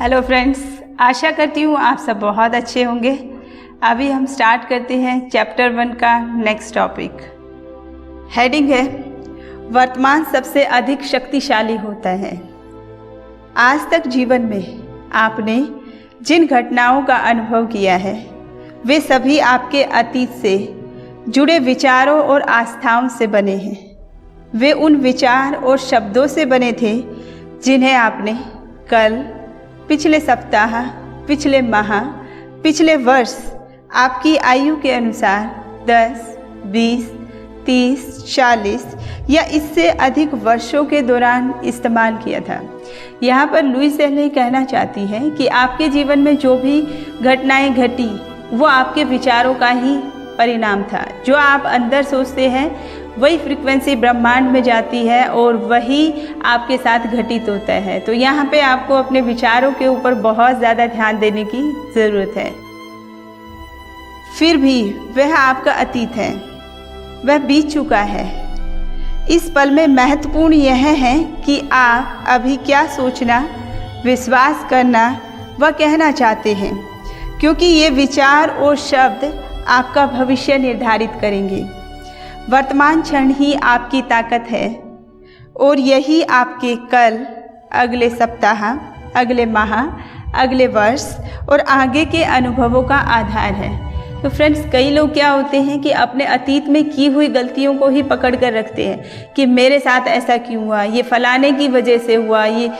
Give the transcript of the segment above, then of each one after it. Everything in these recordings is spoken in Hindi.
हेलो फ्रेंड्स, आशा करती हूँ आप सब बहुत अच्छे होंगे। अभी हम स्टार्ट करते हैं चैप्टर 1 का नेक्स्ट टॉपिक। हेडिंग है वर्तमान सबसे अधिक शक्तिशाली होता है। आज तक जीवन में आपने जिन घटनाओं का अनुभव किया है वे सभी आपके अतीत से जुड़े विचारों और आस्थाओं से बने हैं। वे उन विचार और शब्दों से बने थे जिन्हें आपने कल, पिछले सप्ताह, पिछले माह, पिछले वर्ष आपकी आयु के अनुसार 10, 20, 30, 40 या इससे अधिक वर्षों के दौरान इस्तेमाल किया था। यहाँ पर लुईस हेनरी कहना चाहती हैं कि आपके जीवन में जो भी घटनाएं घटी वो आपके विचारों का ही परिणाम था। जो आप अंदर सोचते हैं वही फ्रीक्वेंसी ब्रह्मांड में जाती है और वही आपके साथ घटित होता है। तो यहाँ पे आपको अपने विचारों के ऊपर बहुत ज़्यादा ध्यान देने की ज़रूरत है। फिर भी वह आपका अतीत है, वह बीत चुका है। इस पल में महत्वपूर्ण यह है कि आप अभी क्या सोचना, विश्वास करना व कहना चाहते हैं, क्योंकि ये विचार और शब्द आपका भविष्य निर्धारित करेंगे। वर्तमान क्षण ही आपकी ताकत है और यही आपके कल, अगले सप्ताह, अगले माह, अगले वर्ष और आगे के अनुभवों का आधार है। तो फ्रेंड्स, कई लोग क्या होते हैं कि अपने अतीत में की हुई गलतियों को ही पकड़ कर रखते हैं कि मेरे साथ ऐसा क्यों हुआ, ये फलाने की वजह से हुआ, ये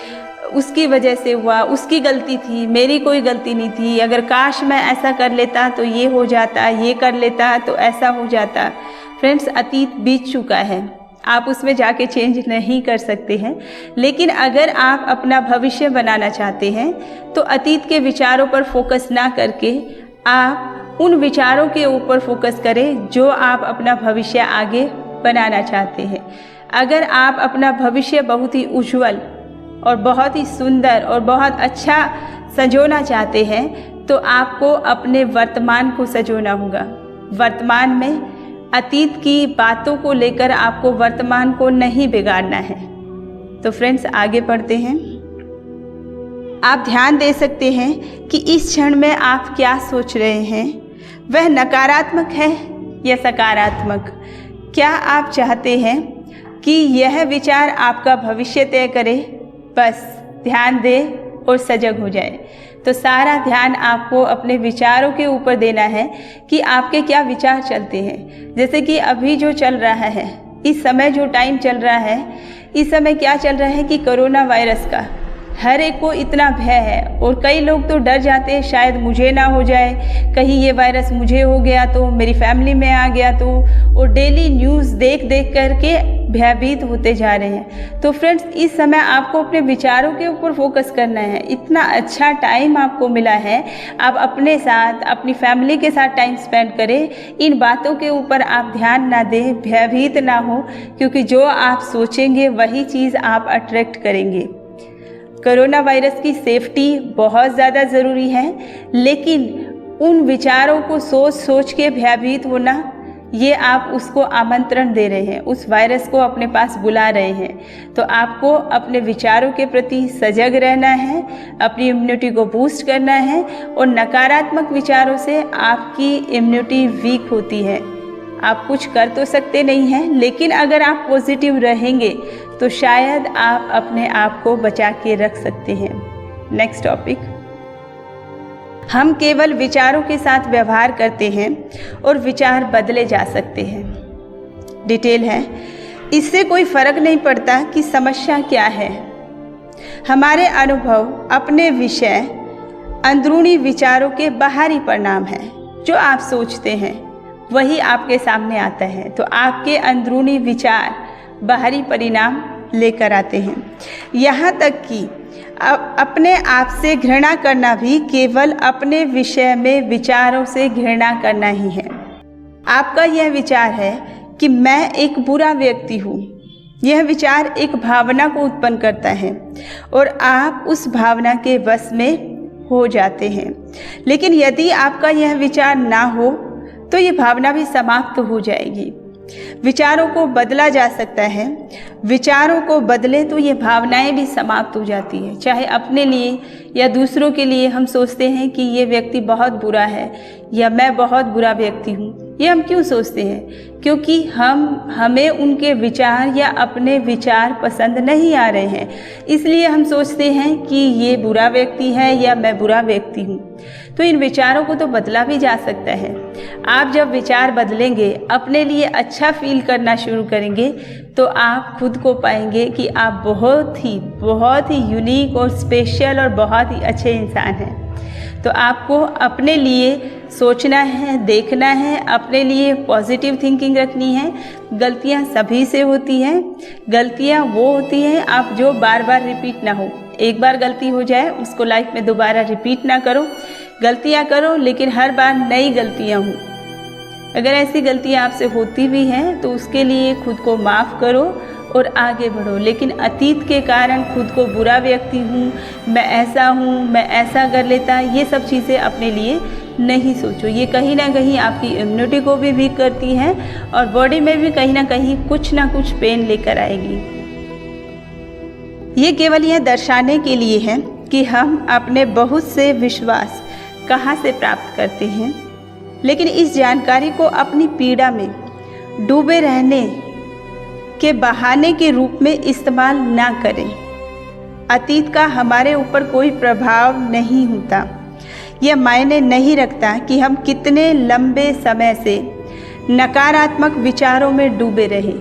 उसकी वजह से हुआ, उसकी गलती थी, मेरी कोई गलती नहीं थी। अगर काश मैं ऐसा कर लेता तो ये हो जाता, ये कर लेता तो ऐसा हो जाता। फ्रेंड्स, अतीत बीत चुका है, आप उसमें जाके चेंज नहीं कर सकते हैं। लेकिन अगर आप अपना भविष्य बनाना चाहते हैं तो अतीत के विचारों पर फोकस ना करके आप उन विचारों के ऊपर फोकस करें जो आप अपना भविष्य आगे बनाना चाहते हैं। अगर आप अपना भविष्य बहुत ही उज्जवल और बहुत ही सुंदर और बहुत अच्छा संजोना चाहते हैं तो आपको अपने वर्तमान को संजोना होगा। वर्तमान में अतीत की बातों को लेकर आपको वर्तमान को नहीं बिगाड़ना है। तो फ्रेंड्स, आगे बढ़ते हैं। आप ध्यान दे सकते हैं कि इस क्षण में आप क्या सोच रहे हैं, वह नकारात्मक है या सकारात्मक। क्या आप चाहते हैं कि यह विचार आपका भविष्य तय करे? बस ध्यान दे और सजग हो जाए। तो सारा ध्यान आपको अपने विचारों के ऊपर देना है कि आपके क्या विचार चलते हैं। जैसे कि अभी जो चल रहा है, इस समय जो टाइम चल रहा है, इस समय क्या चल रहा है कि कोरोना वायरस का हर एक को इतना भय है और कई लोग तो डर जाते हैं शायद मुझे ना हो जाए, कहीं ये वायरस मुझे हो गया तो, मेरी फैमिली में आ गया तो, और डेली न्यूज़ देख देख करके भयभीत होते जा रहे हैं। तो फ्रेंड्स, इस समय आपको अपने विचारों के ऊपर फोकस करना है। इतना अच्छा टाइम आपको मिला है, आप अपने साथ, अपनी फैमिली के साथ टाइम स्पेंड करें। इन बातों के ऊपर आप ध्यान ना दें, भयभीत ना हो, क्योंकि जो आप सोचेंगे वही चीज़ आप अट्रैक्ट करेंगे। कोरोना वायरस की सेफ्टी बहुत ज़्यादा ज़रूरी है, लेकिन उन विचारों को सोच सोच के भयभीत होना, ये आप उसको आमंत्रण दे रहे हैं, उस वायरस को अपने पास बुला रहे हैं। तो आपको अपने विचारों के प्रति सजग रहना है, अपनी इम्यूनिटी को बूस्ट करना है, और नकारात्मक विचारों से आपकी इम्यूनिटी वीक होती है। आप कुछ कर तो सकते नहीं हैं, लेकिन अगर आप पॉजिटिव रहेंगे तो शायद आप अपने आप को बचा के रख सकते हैं। Next topic. हम केवल विचारों के साथ व्यवहार करते हैं और विचार बदले जा सकते हैं। डिटेल है, इससे कोई फर्क नहीं पड़ता कि समस्या क्या है। हमारे अनुभव अपने विषय अंदरूनी विचारों के बाहरी परिणाम हैं। जो आप सोचते हैं वही आपके सामने आता है। तो आपके अंदरूनी विचार बाहरी परिणाम लेकर आते हैं। यहाँ तक कि अपने आप से घृणा करना भी केवल अपने विषय में विचारों से घृणा करना ही है। आपका यह विचार है कि मैं एक बुरा व्यक्ति हूँ, यह विचार एक भावना को उत्पन्न करता है और आप उस भावना के वश में हो जाते हैं। लेकिन यदि आपका यह विचार ना हो तो ये भावना भी समाप्त हो जाएगी। विचारों को बदला जा सकता है। विचारों को बदले तो ये भावनाएं भी समाप्त हो जाती है। चाहे अपने लिए या दूसरों के लिए हम सोचते हैं कि ये व्यक्ति बहुत बुरा है या मैं बहुत बुरा व्यक्ति हूँ। ये हम क्यों सोचते हैं? क्योंकि हमें उनके विचार या अपने विचार पसंद नहीं आ रहे हैं, इसलिए हम सोचते हैं कि ये बुरा व्यक्ति है या मैं बुरा व्यक्ति हूँ। तो इन विचारों को तो बदला भी जा सकता है। आप जब विचार बदलेंगे, अपने लिए अच्छा फील करना शुरू करेंगे, तो आप खुद को पाएंगे कि आप बहुत ही यूनिक और स्पेशल और बहुत ही अच्छे इंसान हैं। तो आपको अपने लिए सोचना है, देखना है, अपने लिए पॉजिटिव थिंकिंग रखनी है। गलतियां सभी से होती हैं। गलतियां वो होती हैं आप जो बार बार रिपीट ना हो। एक बार गलती हो जाए उसको लाइफ में दोबारा रिपीट ना करो। गलतियां करो लेकिन हर बार नई गलतियां हो। अगर ऐसी गलतियां आपसे होती भी हैं तो उसके लिए खुद को माफ़ करो और आगे बढ़ो। लेकिन अतीत के कारण खुद को बुरा व्यक्ति हूँ, मैं ऐसा कर लेता, ये सब चीज़ें अपने लिए नहीं सोचो। ये कहीं ना कहीं आपकी इम्यूनिटी को भी वीक करती हैं और बॉडी में भी कहीं ना कुछ पेन लेकर आएगी। ये केवल यह दर्शाने के लिए है कि हम अपने बहुत से विश्वास कहाँ से प्राप्त करते हैं, लेकिन इस जानकारी को अपनी पीड़ा में डूबे रहने के बहाने के रूप में इस्तेमाल ना करें। अतीत का हमारे ऊपर कोई प्रभाव नहीं होता। यह मायने नहीं रखता कि हम कितने लंबे समय से नकारात्मक विचारों में डूबे रहे।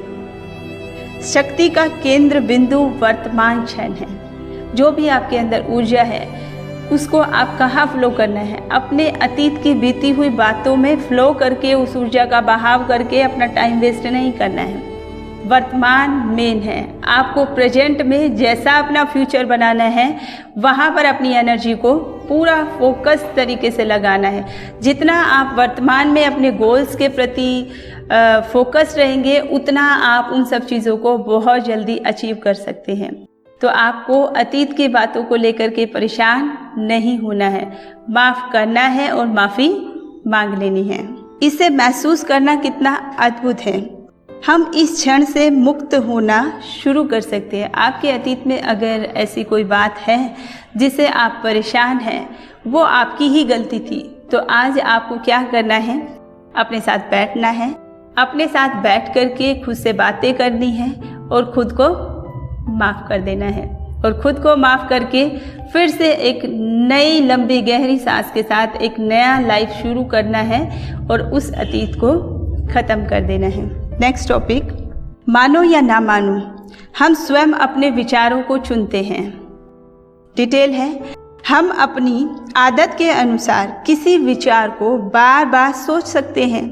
शक्ति का केंद्र बिंदु वर्तमान क्षण है। जो भी आपके अंदर ऊर्जा है उसको आप कहाँ फ्लो करना है? अपने अतीत की बीती हुई बातों में फ्लो करके, उस ऊर्जा का बहाव करके अपना टाइम वेस्ट नहीं करना है। वर्तमान मेन है। आपको प्रेजेंट में जैसा अपना फ्यूचर बनाना है वहाँ पर अपनी एनर्जी को पूरा फोकस तरीके से लगाना है। जितना आप वर्तमान में अपने गोल्स के प्रति फोकस रहेंगे, उतना आप उन सब चीज़ों को बहुत जल्दी अचीव कर सकते हैं। तो आपको अतीत की बातों को लेकर के परेशान नहीं होना है, माफ़ करना है और माफ़ी मांग लेनी है। इसे महसूस करना कितना अद्भुत है। हम इस क्षण से मुक्त होना शुरू कर सकते हैं। आपके अतीत में अगर ऐसी कोई बात है जिससे आप परेशान हैं, वो आपकी ही गलती थी, तो आज आपको क्या करना है? अपने साथ बैठना है, अपने साथ बैठ कर के खुद से बातें करनी है और खुद को माफ़ कर देना है। और खुद को माफ़ करके फिर से एक नई लंबी गहरी सांस के साथ एक नया लाइफ शुरू करना है और उस अतीत को ख़त्म कर देना है। नेक्स्ट टॉपिक, मानो या ना मानो, हम स्वयं अपने विचारों को चुनते हैं। डिटेल है, हम अपनी आदत के अनुसार किसी विचार को बार बार सोच सकते हैं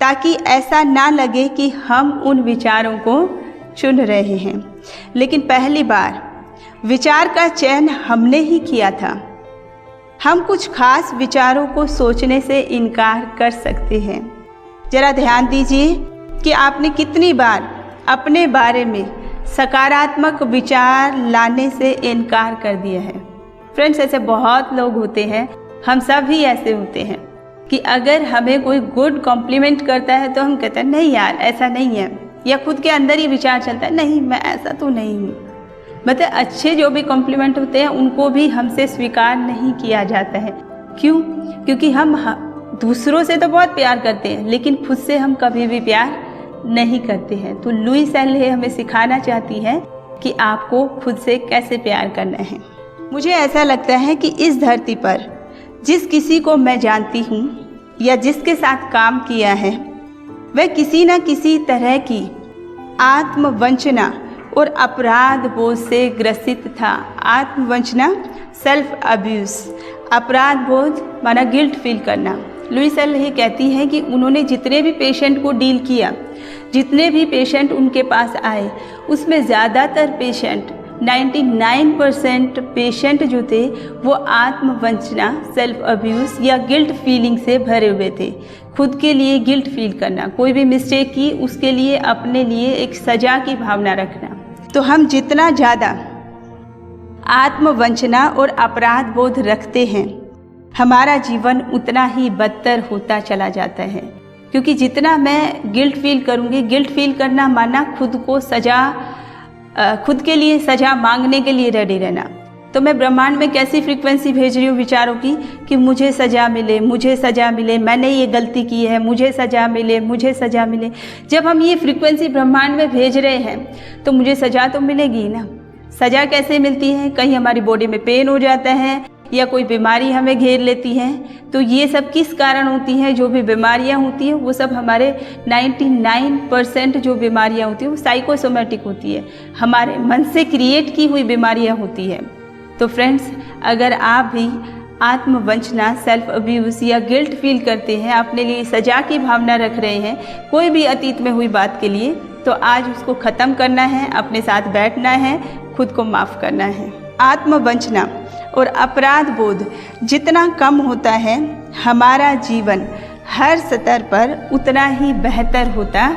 ताकि ऐसा ना लगे कि हम उन विचारों को चुन रहे हैं। लेकिन पहली बार विचार का चयन हमने ही किया था। हम कुछ खास विचारों को सोचने से इनकार कर सकते हैं। जरा ध्यान दीजिए कि आपने कितनी बार अपने बारे में सकारात्मक विचार लाने से इनकार कर दिया है। फ्रेंड्स, ऐसे बहुत लोग होते हैं, हम सब भी ऐसे होते हैं कि अगर हमें कोई गुड कॉम्प्लीमेंट करता है तो हम कहते हैं नहीं यार ऐसा नहीं है, या खुद के अंदर ही विचार चलता है नहीं मैं ऐसा तो नहीं हूँ। मतलब अच्छे जो भी कॉम्प्लीमेंट होते हैं उनको भी हमसे स्वीकार नहीं किया जाता है। क्यों? क्योंकि हम दूसरों से तो बहुत प्यार करते हैं लेकिन खुद से हम कभी भी प्यार नहीं करते हैं। तो लुई सेल्हे हमें सिखाना चाहती है कि आपको खुद से कैसे प्यार करना है। मुझे ऐसा लगता है कि इस धरती पर जिस किसी को मैं जानती हूँ या जिसके साथ काम किया है वह किसी न किसी तरह की आत्मवंचना और अपराध बोध से ग्रसित था। आत्मवंचना, सेल्फ अब्यूज़, अपराध बोध माना गिल्ट फील करना। लुई सेल्हे कहती है कि उन्होंने जितने भी पेशेंट को डील किया, जितने भी पेशेंट उनके पास आए, उसमें ज़्यादातर पेशेंट 99% पेशेंट जो थे वो आत्मवंचना, सेल्फ अब्यूज़ या गिल्ट फीलिंग से भरे हुए थे। खुद के लिए गिल्ट फील करना, कोई भी मिस्टेक की उसके लिए अपने लिए एक सज़ा की भावना रखना। तो हम जितना ज़्यादा आत्मवंचना और अपराध बोध रखते हैं, हमारा जीवन उतना ही बदतर होता चला जाता है। क्योंकि जितना मैं गिल्ट फील करूँगी, गिल्ट फील करना माना खुद के लिए सज़ा मांगने के लिए रेडी रहना। तो मैं ब्रह्मांड में कैसी फ्रीक्वेंसी भेज रही हूँ विचारों की कि मुझे सज़ा मिले, मुझे सज़ा मिले, मैंने ये गलती की है, मुझे सज़ा मिले, मुझे सज़ा मिले। जब हम ये फ्रीक्वेंसी ब्रह्मांड में भेज रहे हैं तो मुझे सज़ा तो मिलेगी ना। सज़ा कैसे मिलती है? कहीं हमारी बॉडी में पेन हो जाता है या कोई बीमारी हमें घेर लेती है। तो ये सब किस कारण होती हैं? जो भी बीमारियां होती हैं वो सब हमारे 99% जो बीमारियां होती हैं वो साइकोसोमेटिक होती है, हमारे मन से क्रिएट की हुई बीमारियां होती है। तो फ्रेंड्स, अगर आप भी आत्मवंचना, सेल्फ अब्यूज़ या गिल्ट फील करते हैं, अपने लिए सज़ा की भावना रख रहे हैं कोई भी अतीत में हुई बात के लिए, तो आज उसको ख़त्म करना है, अपने साथ बैठना है, खुद को माफ़ करना है। आत्मवंचना और अपराध बोध जितना कम होता है, हमारा जीवन हर स्तर पर उतना ही बेहतर होता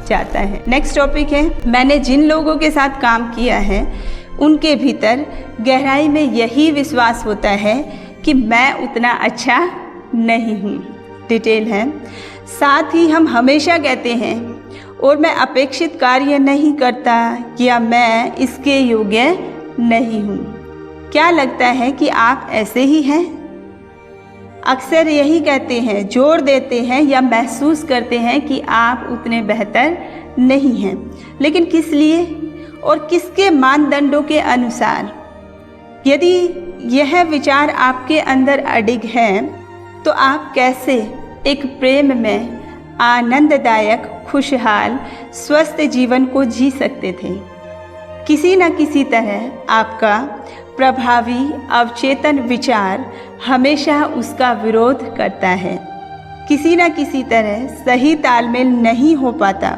जाता है। नेक्स्ट टॉपिक है, मैंने जिन लोगों के साथ काम किया है उनके भीतर गहराई में यही विश्वास होता है कि मैं उतना अच्छा नहीं हूँ। डिटेल है, साथ ही हम हमेशा कहते हैं और मैं अपेक्षित कार्य नहीं करता या मैं इसके योग्य नहीं हूँ। क्या लगता है कि आप ऐसे ही हैं? अक्सर यही कहते हैं, जोर देते हैं या महसूस करते हैं कि आप उतने बेहतर नहीं हैं। लेकिन किस लिए और किसके मानदंडों के अनुसार? यदि यह विचार आपके अंदर अडिग है तो आप कैसे एक प्रेम में आनंददायक, खुशहाल, स्वस्थ जीवन को जी सकते थे? किसी न किसी तरह आपका प्रभावी अवचेतन विचार हमेशा उसका विरोध करता है। किसी न किसी तरह सही तालमेल नहीं हो पाता,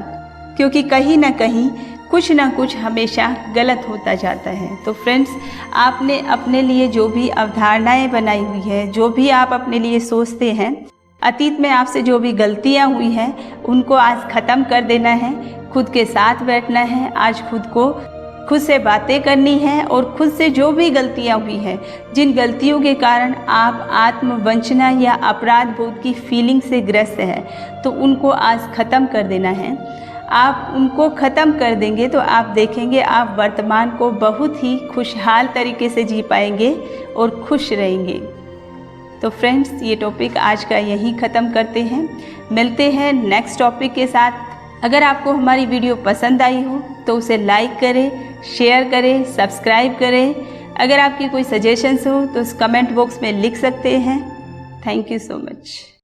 क्योंकि कहीं ना कहीं कुछ ना कुछ हमेशा गलत होता जाता है। तो फ्रेंड्स, आपने अपने लिए जो भी अवधारणाएं बनाई हुई है, जो भी आप अपने लिए सोचते हैं, अतीत में आपसे जो भी गलतियां हुई हैं, उनको आज ख़त्म कर देना है, खुद के साथ बैठना है, आज खुद से बातें करनी है और खुद से जो भी गलतियां हुई हैं, जिन गलतियों के कारण आप आत्मवंचना या अपराध बोध की फीलिंग से ग्रस्त हैं, तो उनको आज ख़त्म कर देना है। आप उनको ख़त्म कर देंगे तो आप देखेंगे आप वर्तमान को बहुत ही खुशहाल तरीके से जी पाएंगे और खुश रहेंगे। तो फ्रेंड्स, ये टॉपिक आज का यहीं ख़त्म करते हैं। मिलते हैं नेक्स्ट टॉपिक के साथ। अगर आपको हमारी वीडियो पसंद आई हो तो उसे लाइक करें, शेयर करें, सब्सक्राइब करें। अगर आपकी कोई सजेशंस हो तो उस कमेंट बॉक्स में लिख सकते हैं। Thank you so much.